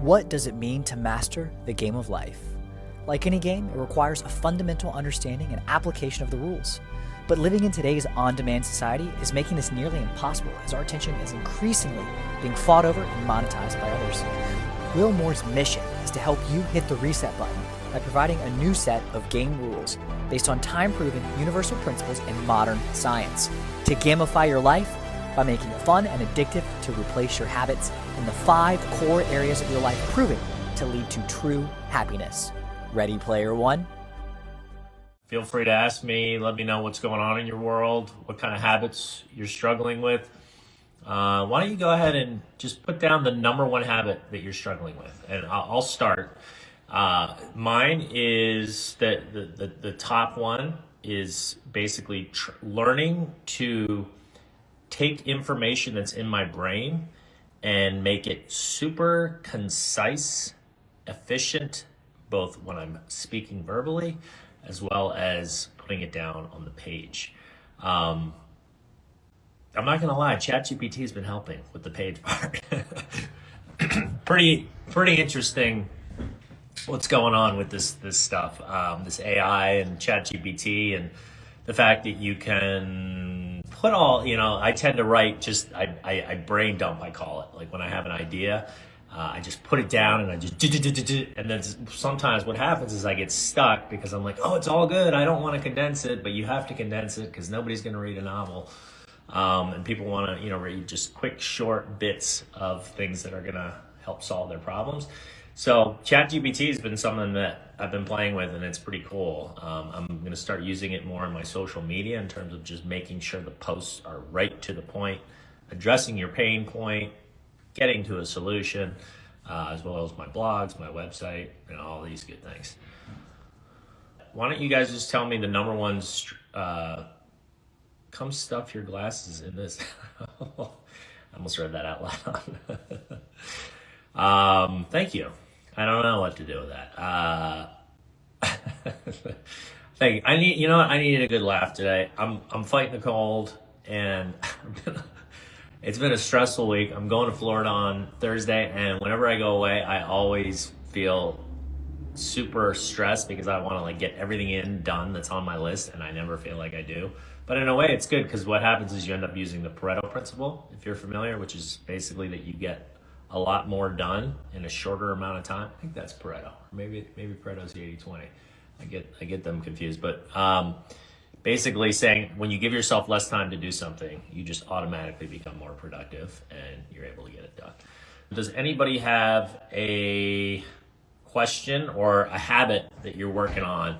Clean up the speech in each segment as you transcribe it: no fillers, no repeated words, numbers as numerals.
What does it mean to master the game of life? Like any game, it requires a fundamental understanding and application of the rules. But living in today's on-demand society is making this nearly impossible as our attention is increasingly being fought over and monetized by others. Will Moore's mission is to help you hit the reset button by providing a new set of game rules based on time-proven universal principles and modern science to gamify your life by making it fun and addictive to replace your habits in the 5 core areas of your life proven to lead to true happiness. Ready, player one? Feel free to ask me. Let me know what's going on in your world, what kind of habits you're struggling with. Why don't you go ahead and just put down the number one habit that you're struggling with, and I'll start. Mine is that the top one is basically learning to take information that's in my brain and make it super concise, efficient, both when I'm speaking verbally as well as putting it down on the page. I'm not gonna lie, ChatGPT has been helping with the page part. pretty interesting what's going on with this stuff, this AI and ChatGPT, and the fact that you can put all, I tend to write just, I brain dump, I call it. Like when I have an idea, I just put it down and I just and then sometimes what happens is I get stuck because I'm like, oh, it's all good. I don't want to condense it, but you have to condense it because nobody's going to read a novel. And people want to, read just quick, short bits of things that are going to help solve their problems. So ChatGPT has been something that I've been playing with, and it's pretty cool. I'm going to start using it more on my social media in terms of just making sure the posts are right to the point, addressing your pain point, getting to a solution, as well as my blogs, my website, and all these good things. Why don't you guys just tell me the number one, come stuff your glasses in this. I almost read that out loud. Thank you. I don't know what to do with that. Thank you. I needed a good laugh today. I'm fighting a cold, and it's been a stressful week. I'm going to Florida on Thursday, and whenever I go away, I always feel super stressed because I want to get everything done that's on my list, and I never feel like I do. But in a way, it's good because what happens is you end up using the Pareto principle, if you're familiar, which is basically that you get a lot more done in a shorter amount of time. I think that's Pareto. Maybe Pareto's the 80-20. I get them confused, but basically saying when you give yourself less time to do something, you just automatically become more productive and you're able to get it done. Does anybody have a question or a habit that you're working on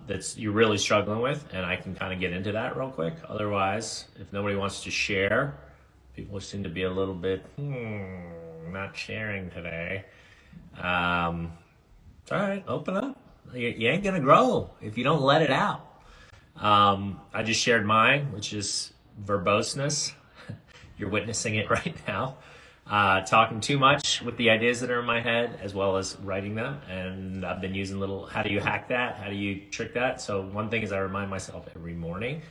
that's you're really struggling with? And I can kind of get into that real quick. Otherwise, if nobody wants to share, people seem to be a little bit not sharing today. It's all right, open up. You ain't gonna grow if you don't let it out. I just shared mine, which is verboseness. You're witnessing it right now. Talking too much with the ideas that are in my head, as well as writing them. And I've been using how do you hack that? How do you trick that? So one thing is I remind myself every morning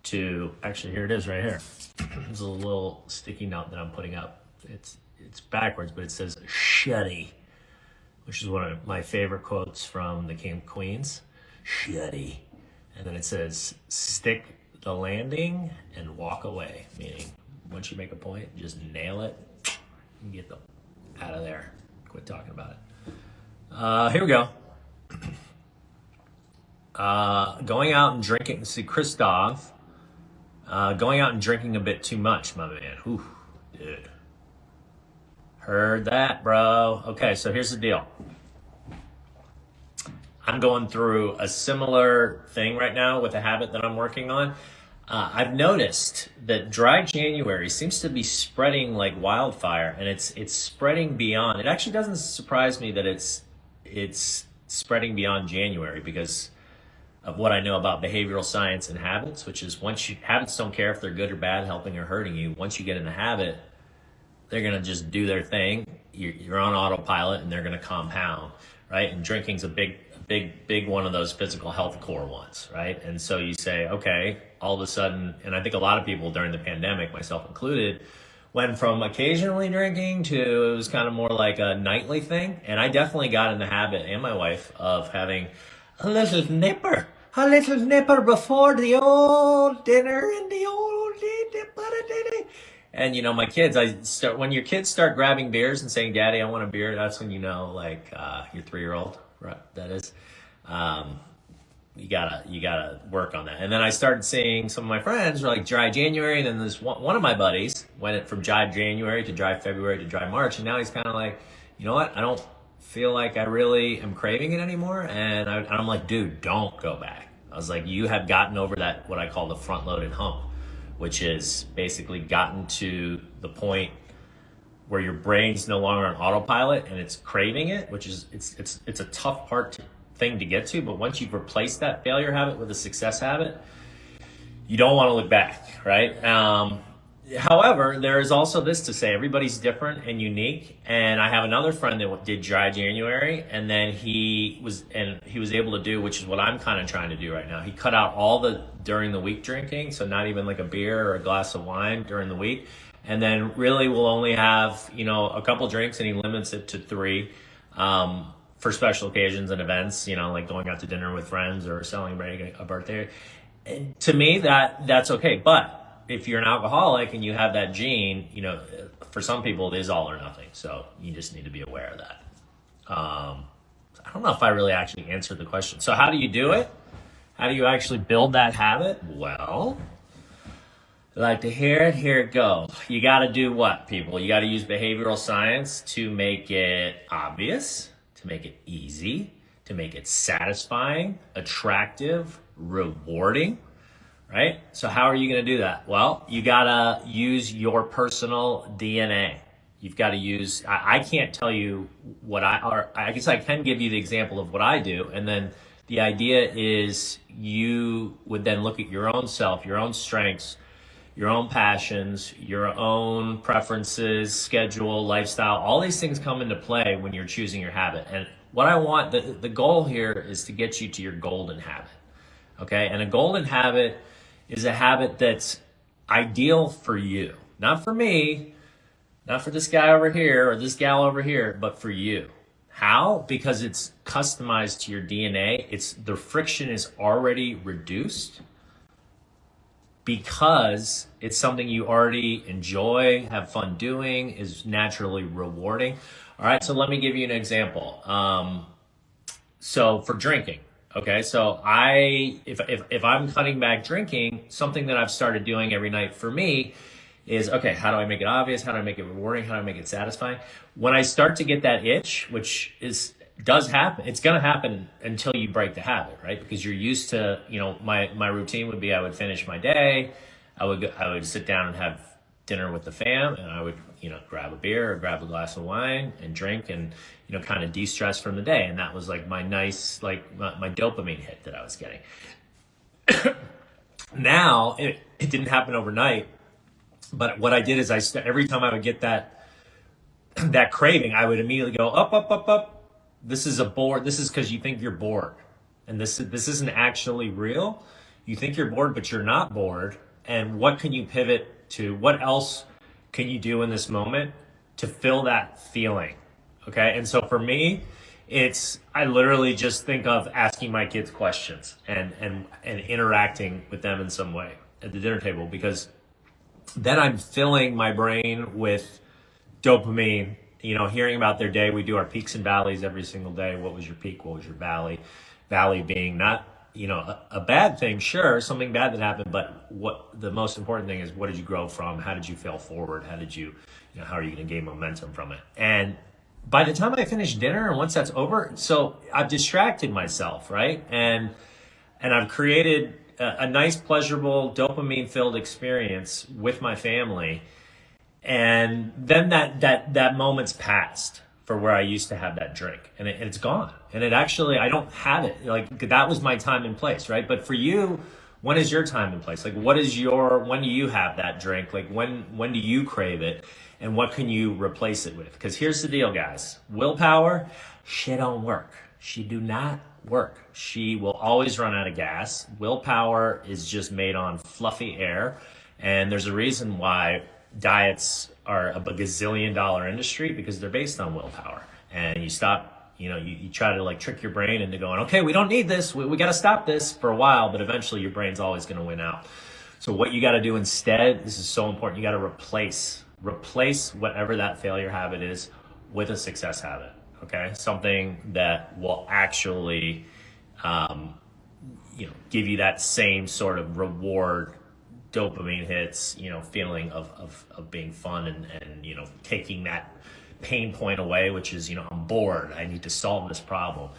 to, actually here it is right here. There's a little sticky note that I'm putting up. It's backwards, but it says shutty, which is one of my favorite quotes from the King of Queens. Shutty. And then it says, stick the landing and walk away. Meaning, once you make a point, just nail it and get them out of there. Quit talking about it. Here we go. Going out and drinking. See, Christoph. Going out and drinking a bit too much, my man. Whew, dude. Heard that, bro. Okay, so here's the deal. I'm going through a similar thing right now with a habit that I'm working on. I've noticed that dry January seems to be spreading like wildfire, and it's spreading beyond. It actually doesn't surprise me that it's spreading beyond January because of what I know about behavioral science and habits, which is habits don't care if they're good or bad, helping or hurting you. Once you get in a habit, they're gonna just do their thing. You're on autopilot, and they're gonna compound, right? And drinking's a big one of those physical health core ones, right? And so you say, okay, all of a sudden, and I think a lot of people during the pandemic, myself included, went from occasionally drinking to it was kind of more like a nightly thing. And I definitely got in the habit, and my wife, of having a little nipper. A little nipper before the old dinner and the old dinner. And my kids, when your kids start grabbing beers and saying, "Daddy, I want a beer," that's when like your 3-year-old, right? That is, you gotta work on that. And then I started seeing some of my friends were like dry January, and then this one of my buddies went from dry January to dry February to dry March, and now he's kind of like, you know what? I don't feel like I really am craving it anymore, and I'm like, dude, don't go back. I was like, you have gotten over that, what I call the front-loaded hump, which is basically gotten to the point where your brain's no longer on autopilot and it's craving it, which is it's a tough thing to get to. But once you've replaced that failure habit with a success habit, you don't want to look back, right? However, there is also this to say: everybody's different and unique. And I have another friend that did dry January, and then he was able to do, which is what I'm kind of trying to do right now. He cut out all the during the week drinking, so not even like a beer or a glass of wine during the week, and then really will only have a couple drinks, and he limits it to 3 for special occasions and events, like going out to dinner with friends or celebrating a birthday. And to me, that's okay, but if you're an alcoholic and you have that gene, for some people it is all or nothing. So you just need to be aware of that. I don't know if I really actually answered the question. So how do you do it? How do you actually build that habit? Well, I like to hear it. Here it goes. You got to do what, people? You got to use behavioral science to make it obvious, to make it easy, to make it satisfying, attractive, rewarding. Right? So how are you going to do that? Well, you got to use your personal DNA. You've got to use, I can't tell you I guess I can give you the example of what I do. And then the idea is you would then look at your own self, your own strengths, your own passions, your own preferences, schedule, lifestyle. All these things come into play when you're choosing your habit. And what I want, the goal here is to get you to your golden habit. Okay? And a golden habit is a habit that's ideal for you. Not for me, not for this guy over here or this gal over here, but for you. How? Because it's customized to your DNA. The friction is already reduced because it's something you already enjoy, have fun doing, is naturally rewarding. All right, so let me give you an example. So for drinking, okay, so if I'm cutting back drinking, something that I've started doing every night for me is, okay, how do I make it obvious? How do I make it rewarding? How do I make it satisfying? When I start to get that itch, which does happen, it's going to happen until you break the habit, right? Because you're used to, my routine would be I would finish my day, I would sit down and have dinner with the fam, and I would, grab a beer or grab a glass of wine and drink and, kind of de-stress from the day. And that was like my nice, like my dopamine hit that I was getting. Now, it didn't happen overnight, but what I did is every time I would get that craving, I would immediately go up. This is This is because you think you're bored. And this isn't actually real. You think you're bored, but you're not bored. And what can you pivot to? What else can you do in this moment to fill that feeling? Okay. And so for me, I literally just think of asking my kids questions and interacting with them in some way at the dinner table, because then I'm filling my brain with dopamine, hearing about their day. We do our peaks and valleys every single day. What was your peak? What was your valley? Valley being not, a bad thing, sure, something bad that happened, but what the most important thing is, what did you grow from? How did you fail forward? How did you, how are you going to gain momentum from it? And by the time I finish dinner, and once that's over, so I've distracted myself, right? And I've created a nice, pleasurable, dopamine-filled experience with my family. And then that moment's passed for where I used to have that drink, and it's gone. And it actually, I don't have it. Like, that was my time and place, right? But for you, when is your time and place? Like, when do you have that drink? Like, when do you crave it? And what can you replace it with? Because here's the deal, guys. Willpower, she don't work. She do not work. She will always run out of gas. Willpower is just made on fluffy air. And there's a reason why diets are a gazillion-dollar industry because they're based on willpower. And you stop, you try to like trick your brain into going, okay, we don't need this. We got to stop this for a while, but eventually your brain's always going to win out. So what you got to do instead, this is so important, you got to replace whatever that failure habit is with a success habit, okay? Something that will actually, give you that same sort of reward, dopamine hits, feeling of being fun and taking that pain point away, which is, I'm bored, I need to solve this problem,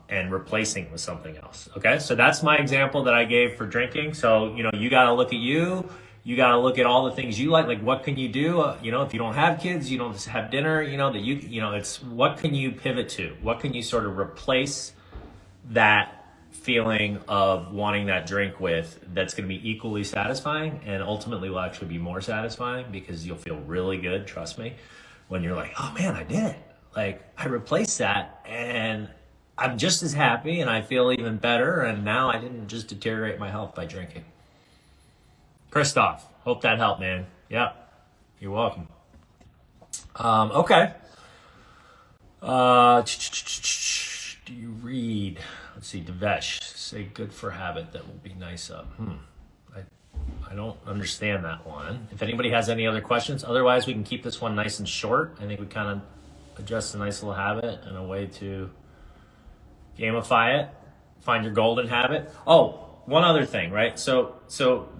and replacing it with something else. Okay, so that's my example that I gave for drinking. So, you got to look at you got to look at all the things you like what can you do, if you don't have kids, you don't just have dinner, it's what can you pivot to? What can you sort of replace that feeling of wanting that drink with that's going to be equally satisfying and ultimately will actually be more satisfying because you'll feel really good, trust me, when you're like, oh man, I did it. Like I replaced that and I'm just as happy and I feel even better and now I didn't just deteriorate my health by drinking. Christoph, hope that helped, man. Yeah, you're welcome. Okay. Do you read? Let's see, Devesh, say good for habit that will be nice of. I don't understand that one. If anybody has any other questions, otherwise we can keep this one nice and short. I think we kind of addressed a nice little habit and a way to gamify it. Find your golden habit. Oh, one other thing, right? So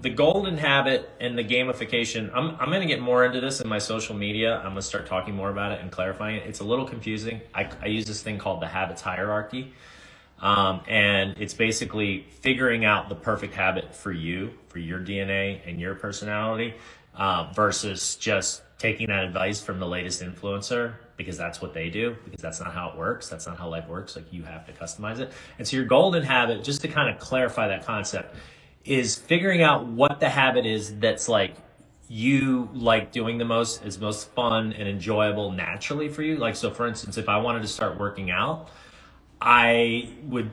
the golden habit and the gamification, I'm going to get more into this in my social media. I'm going to start talking more about it and clarifying it. It's a little confusing. I use this thing called the habits hierarchy. And it's basically figuring out the perfect habit for you, for your DNA and your personality, versus just taking that advice from the latest influencer because that's what they do, because that's not how it works. That's not how life works. Like you have to customize it. And so your golden habit, just to kind of clarify that concept, is figuring out what the habit is that's like you like doing the most, is most fun and enjoyable naturally for you. Like, so for instance, if I wanted to start working out, I would,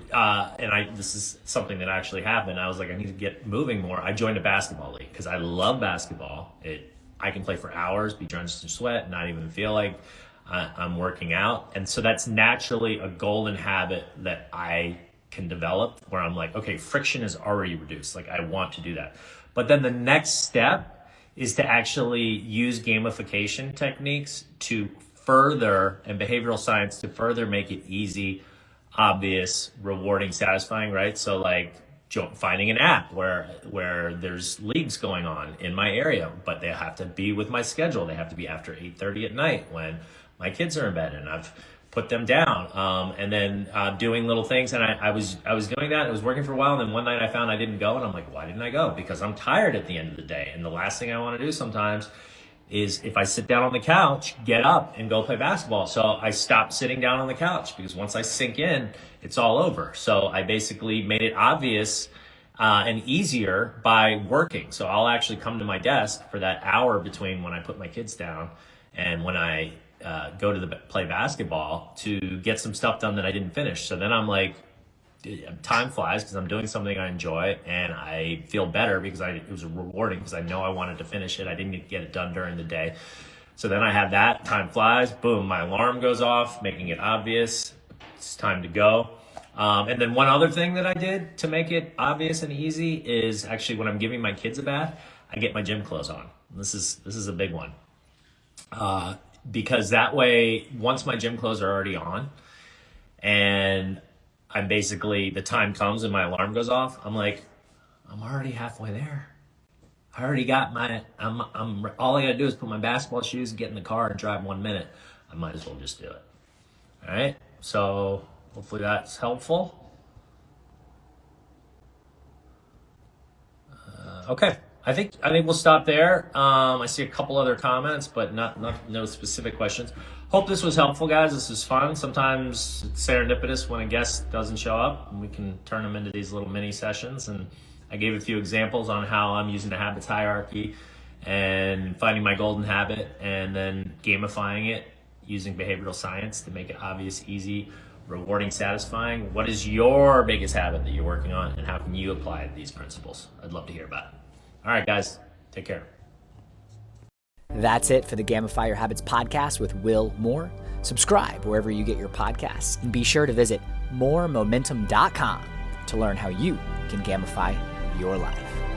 this is something that actually happened. I was like, I need to get moving more. I joined a basketball league because I love basketball. I can play for hours, be drenched in sweat, not even feel like I'm working out. And so that's naturally a golden habit that I can develop where I'm like, okay, friction is already reduced. Like I want to do that. But then the next step is to actually use gamification techniques to further, and behavioral science to further make it easy, obvious, rewarding, satisfying, right? So like finding an app where there's leagues going on in my area, but they have to be with my schedule. They have to be after 8:30 at night when my kids are in bed and I've put them down. And then doing little things. And I was doing that. It was working for a while. And then one night I found I didn't go. And I'm like, why didn't I go? Because I'm tired at the end of the day. And the last thing I want to do sometimes is if I sit down on the couch, get up and go play basketball. So I stopped sitting down on the couch because once I sink in, it's all over. So I basically made it obvious and easier by working. So I'll actually come to my desk for that hour between when I put my kids down and when I go to play basketball to get some stuff done that I didn't finish. So then I'm like, time flies because I'm doing something I enjoy and I feel better because it was rewarding because I know I wanted to finish it. I didn't get it done during the day. So then I have that, time flies, boom, my alarm goes off, making it obvious. It's time to go. And then one other thing that I did to make it obvious and easy is actually when I'm giving my kids a bath, I get my gym clothes on. This is a big one. Because that way, once my gym clothes are already on and I'm basically, the time comes and my alarm goes off, I'm like, I'm already halfway there. I already got all I gotta do is put my basketball shoes, get in the car and drive 1 minute. I might as well just do it. All right. So hopefully that's helpful. Okay. I think we'll stop there. I see a couple other comments, but no specific questions. Hope this was helpful, guys. This is fun. Sometimes it's serendipitous when a guest doesn't show up, and we can turn them into these little mini sessions. And I gave a few examples on how I'm using the habits hierarchy and finding my golden habit and then gamifying it using behavioral science to make it obvious, easy, rewarding, satisfying. What is your biggest habit that you're working on, and how can you apply these principles? I'd love to hear about it. All right, guys, take care. That's it for the Gamify Your Habits podcast with Will Moore. Subscribe wherever you get your podcasts, and be sure to visit moremomentum.com to learn how you can gamify your life.